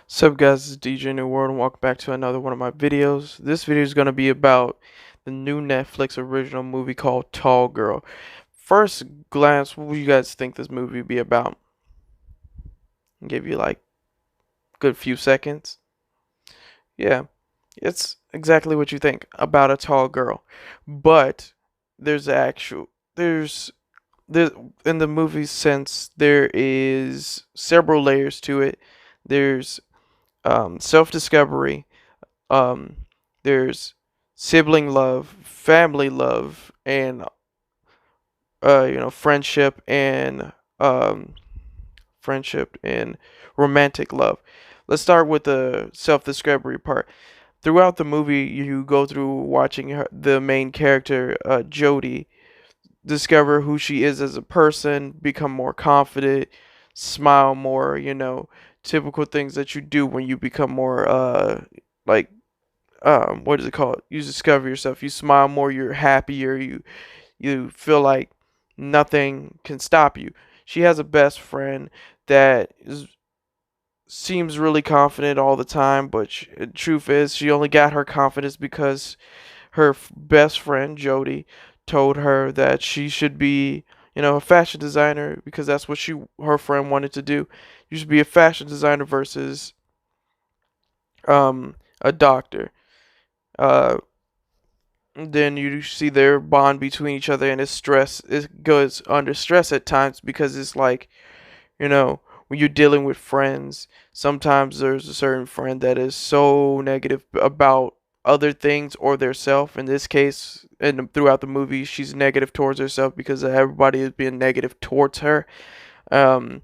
What's up guys, this is DJ New World and welcome back to another one of my videos. This video is going to be about the new Netflix original movie called Tall Girl. First glance, what do you guys think this movie would be about? I'll give you like a good few seconds. Yeah, it's exactly what you think about a tall girl. But there's actual there in the movie sense there is several layers to it. There's self-discovery. Um, there's sibling love, family love, and friendship and um, friendship and romantic love. Let's start with the self-discovery part. Throughout the movie, you go through watching the main character, Jodie, discover who she is as a person, become more confident, smile more, typical things that you do when you become more like what is it called? You discover yourself. You smile more. You're happier. You feel like nothing can stop you. She has a best friend that seems really confident all the time, but truth is, she only got her confidence because her best friend Jody told her that she should be, a fashion designer because that's what her friend wanted to do. You should be a fashion designer versus a doctor. Uh, then you see their bond between each other, and it goes under stress at times because it's like, when you're dealing with friends, sometimes there's a certain friend that is so negative about other things or their self. In this case, and throughout the movie, she's negative towards herself because everybody is being negative towards her. Um,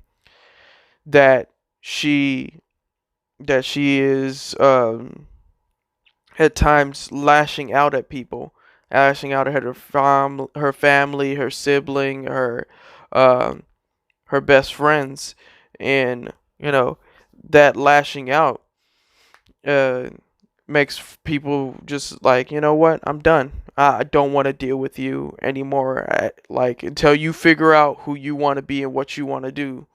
that she that she is at times lashing out at people, lashing out at her family, her sibling, um, her best friends, and that lashing out uh, makes people just like, you know what, I'm done. I don't want to deal with you anymore. Like until you figure out who you want to be and what you want to do,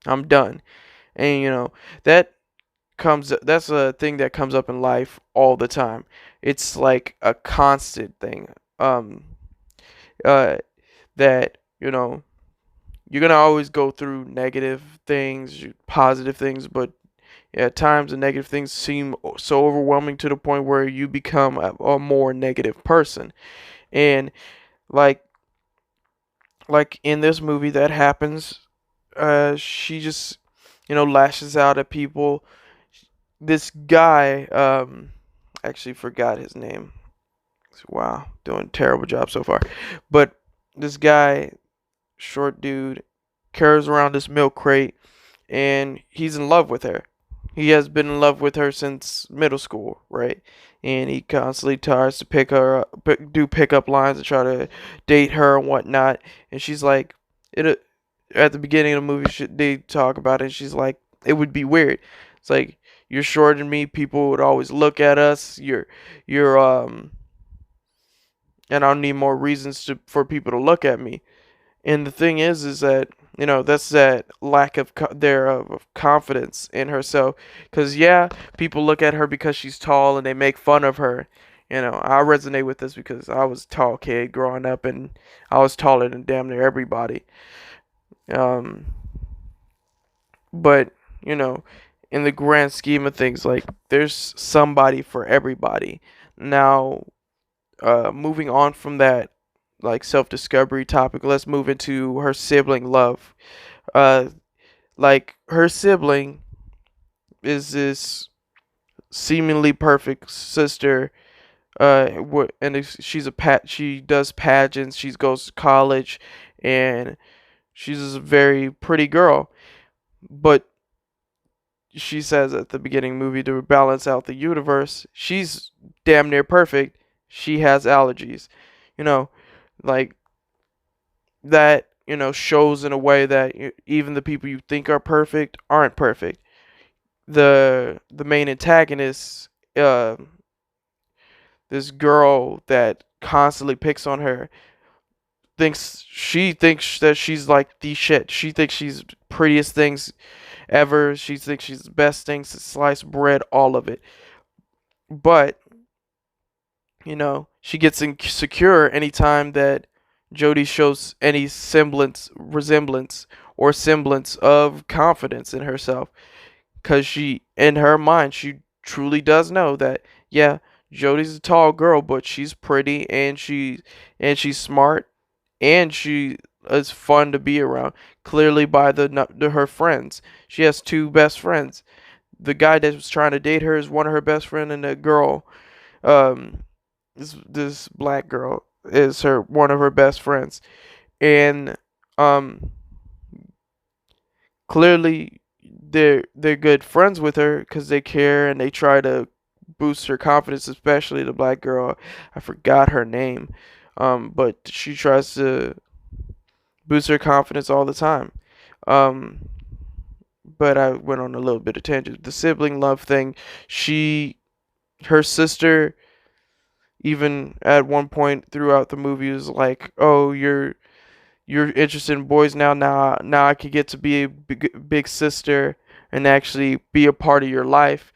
I'm done. And that that's a thing that comes up in life all the time. It's like a constant thing. Uh, that you're gonna always go through negative things, positive things, but at times the negative things seem so overwhelming to the point where you become a more negative person. And like in this movie, that happens. She just lashes out at people. This guy, actually forgot his name. Wow, doing a terrible job so far. But this guy, short dude, carries around this milk crate, and he's in love with her. He has been in love with her since middle school, right? And he constantly tries to pick her up, do pickup lines and try to date her and whatnot. And she's like, it. At the beginning of the movie, they talk about it. And she's like, it would be weird. It's like you're shorter than me. People would always look at us. You're and I'll need more reasons for people to look at me. And the thing is that that's that lack of of confidence in herself. Because yeah, people look at her because she's tall and they make fun of her. I resonate with this because I was a tall kid growing up and I was taller than damn near everybody. Um, but you know, in the grand scheme of things, like there's somebody for everybody. Now, moving on from that like self-discovery topic, let's move into her sibling love. Uh, like her sibling is this seemingly perfect sister. And she's she does pageants. She goes to college, and she's a very pretty girl. But she says at the beginning movie to balance out the universe, she's damn near perfect. She has allergies. You know, like that shows in a way that even the people you think are perfect aren't perfect. The main antagonist, uh this girl that constantly picks on her, thinks that she's like the shit. She thinks she's prettiest things ever. She thinks she's the best thing since sliced bread, all of it. But, she gets insecure anytime that Jody shows any resemblance, or semblance of confidence in herself. Because in her mind, she truly does know that, yeah, Jody's a tall girl, but she's pretty, and she's smart, and she is fun to be around. Clearly, by her friends, she has two best friends. The guy that was trying to date her is one of her best friend, and the girl, um, this black girl is her one of her best friends, and um, clearly they're good friends with her because they care and they try to boost her confidence, especially the black girl. I forgot her name, but she tries to boost her confidence all the time. Um, but I went on a little bit of tangent. The sibling love thing, her sister, even at one point throughout the movie, was like, "Oh, you're interested in boys now. Now I could get to be a big sister and actually be a part of your life."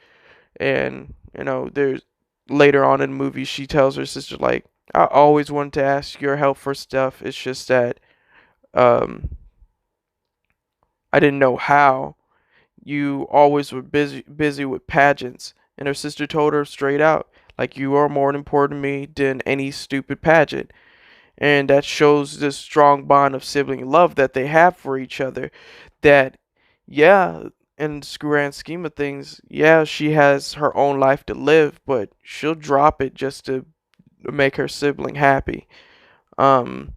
And there's later on in the movie, she tells her sister like, "I always wanted to ask your help for stuff. It's just that um I didn't know how. You always were busy with pageants." And her sister told her straight out, like, "You are more important to me than any stupid pageant." And that shows this strong bond of sibling love that they have for each other. That, yeah, in the grand scheme of things, yeah, she has her own life to live, but she'll drop it just to make her sibling happy. Um,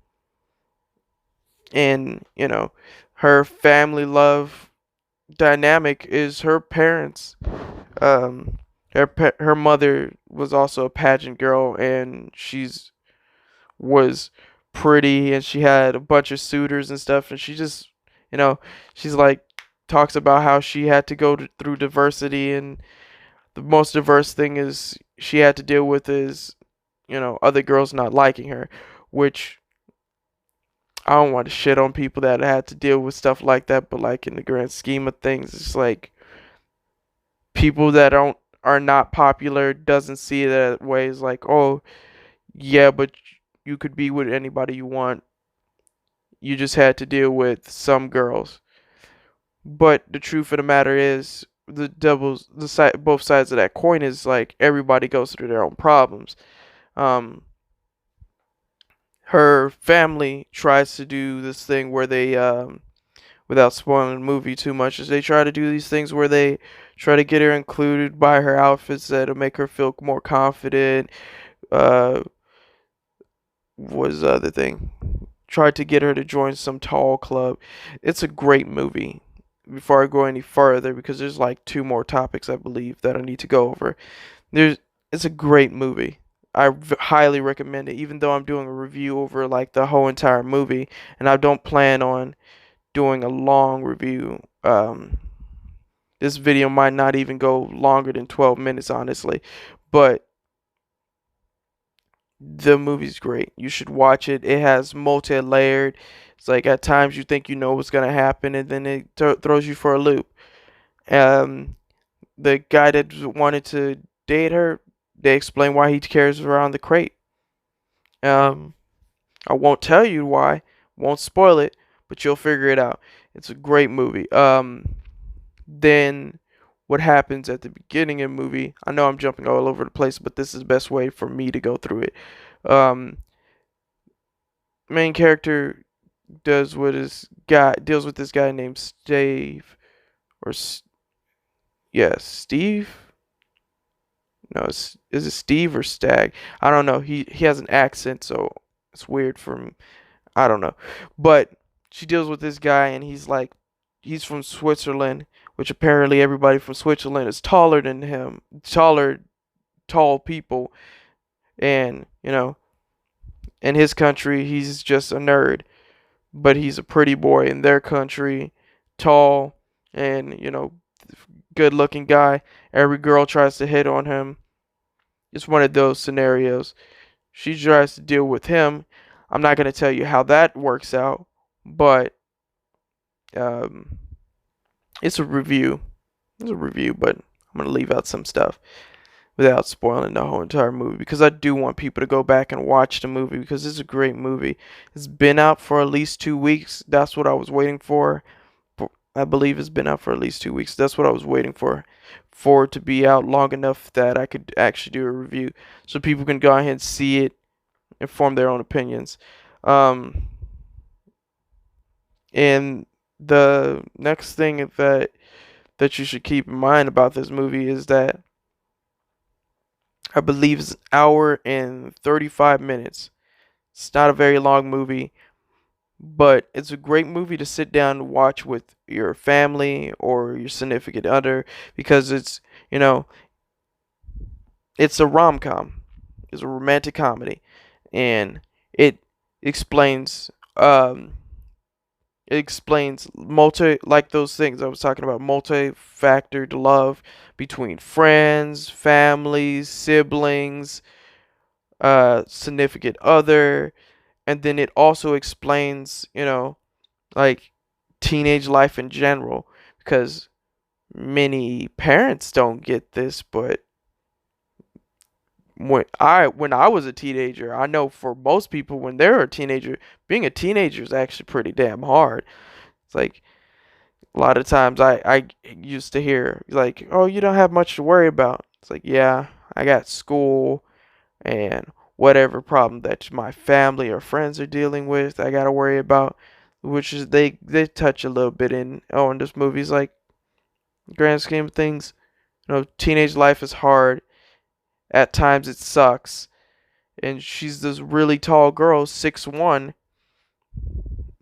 and her family love dynamic is her parents. Um, her mother was also a pageant girl, and was pretty, and she had a bunch of suitors and stuff, and she just, you know, she's like talks about how she had to through diversity, and the most diverse thing is she had to deal with is other girls not liking her, which I don't want to shit on people that had to deal with stuff like that, but like in the grand scheme of things, it's like people that are not popular doesn't see it that way. It's like, oh yeah, but you could be with anybody you want. You just had to deal with some girls. But the truth of the matter is, both sides of that coin is like everybody goes through their own problems. Um, her family tries to do this thing where they, without spoiling the movie too much, is they try to do these things where they try to get her included by her outfits that'll make her feel more confident. Uh, was the other thing? Tried to get her to join some tall club. It's a great movie. Before I go any further, because there's like two more topics I believe that I need to go over. There's It's a great movie. Highly recommend it, even though I'm doing a review over like the whole entire movie, and I don't plan on doing a long review. This video might not even go longer than 12 minutes, honestly, but the movie's great. You should watch it. It has multi-layered. It's like at times you think you know what's gonna happen, and then it throws you for a loop. Um, the guy that wanted to date her, they explain why he carries around the crate. Um, I won't tell you why, won't spoil it, but you'll figure it out. It's a great movie. Then what happens at the beginning of the movie? I know I'm jumping all over the place, but this is the best way for me to go through it. Um, Main character deals with this guy named Steve, or yeah, Steve. No, is it Steve or Stag? I don't know. He has an accent, so it's weird for me. I don't know, but she deals with this guy, and he's from Switzerland, which apparently everybody from Switzerland is taller than him, tall people, and in his country he's just a nerd, but he's a pretty boy in their country, tall, and good looking guy. Every girl tries to hit on him. It's one of those scenarios. She tries to deal with him. I'm not going to tell you how that works out, but um, It's a review. It's a review, but I'm gonna leave out some stuff without spoiling the whole entire movie because I do want people to go back and watch the movie because it's a great movie. It's been out for at least 2 weeks. That's what I was waiting for. I believe it's been out for at least 2 weeks. That's what I was waiting for it to be out long enough that I could actually do a review so people can go ahead and see it and form their own opinions. Um, and the next thing that you should keep in mind about this movie is that I believe it's an hour and 35 minutes. It's not a very long movie, but it's a great movie to sit down and watch with your family or your significant other because you know, it's a rom-com. It's a romantic comedy and it explains um it explains multi like those things I was talking about, multi-factored love between friends, families, siblings, significant other, and then it also explains, like teenage life in general, because many parents don't get this, but when I was a teenager, I know for most people when they're a teenager, being a teenager is actually pretty damn hard. It's like a lot of times I used to hear like, "Oh, you don't have much to worry about." It's like, "Yeah, I got school and whatever problem that my family or friends are dealing with, I gotta worry about." Which is they touch a little bit in this movie's like grand scheme of things. Teenage life is hard. At times it sucks. And she's this really tall girl, 6'1",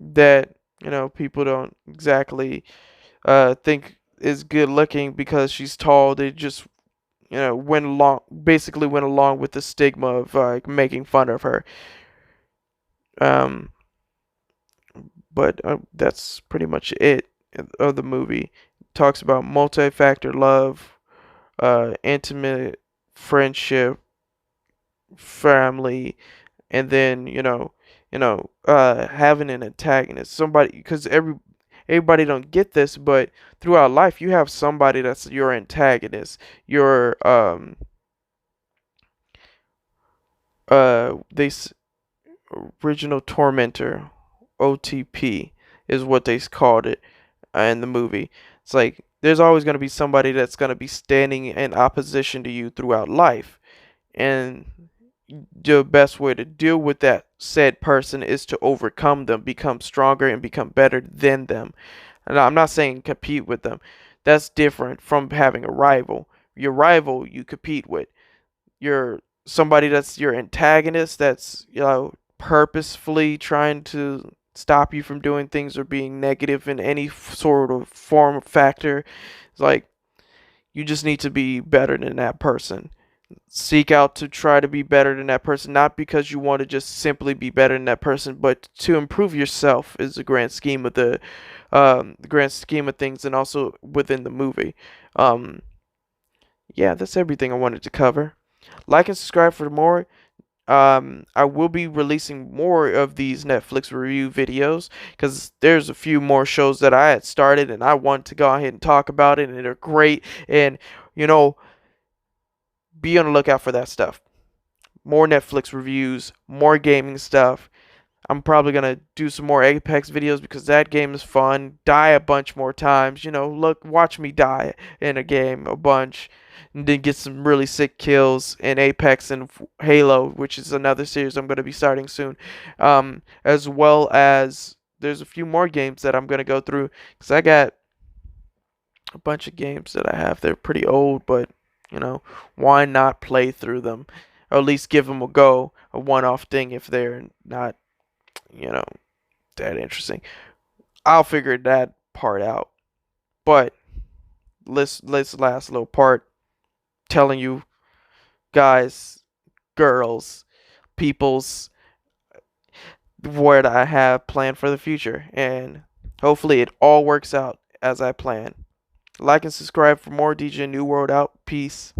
that people don't exactly think is good looking because she's tall. They just basically went along with the stigma of like making fun of her. Um, but that's pretty much it of the movie. It talks about multi-factor love, intimate friendship, family, and then having an antagonist, somebody, because everybody don't get this, but throughout life you have somebody that's your antagonist, your they original tormentor, OTP is what they called it in the movie. It's like there's always going to be somebody that's going to be standing in opposition to you throughout life, and the best way to deal with that said person is to overcome them, become stronger, and become better than them. And I'm not saying compete with them. That's different from having a rival. Your rival you compete with. You're somebody that's your antagonist, that's purposefully trying to stop you from doing things or being negative in any sort of form or factor. It's like you just need to be better than that person. Seek out to try to be better than that person, not because you want to just simply be better than that person, but to improve yourself is the grand scheme of the grand scheme of things, and also within the movie. Um, yeah, that's everything I wanted to cover. Like and subscribe for more. I will be releasing more of these Netflix review videos because there's a few more shows that I had started and I want to go ahead and talk about it, and they're great. And you know, be on the lookout for that stuff. More Netflix reviews, more gaming stuff. I'm probably gonna do some more Apex videos because that game is fun. Die a bunch more times. Watch me die in a game a bunch, and then get some really sick kills in Apex and Halo, which is another series I'm gonna be starting soon. As well as there's a few more games that I'm gonna go through because I got a bunch of games that I have. They're pretty old, but why not play through them, or at least give them a go, a one-off thing if they're not you know, that interesting. I'll figure that part out. But let's last little part telling you guys, girls, peoples, what I have planned for the future, and hopefully it all works out as I plan. Like and subscribe for more. DJ New World out. Peace.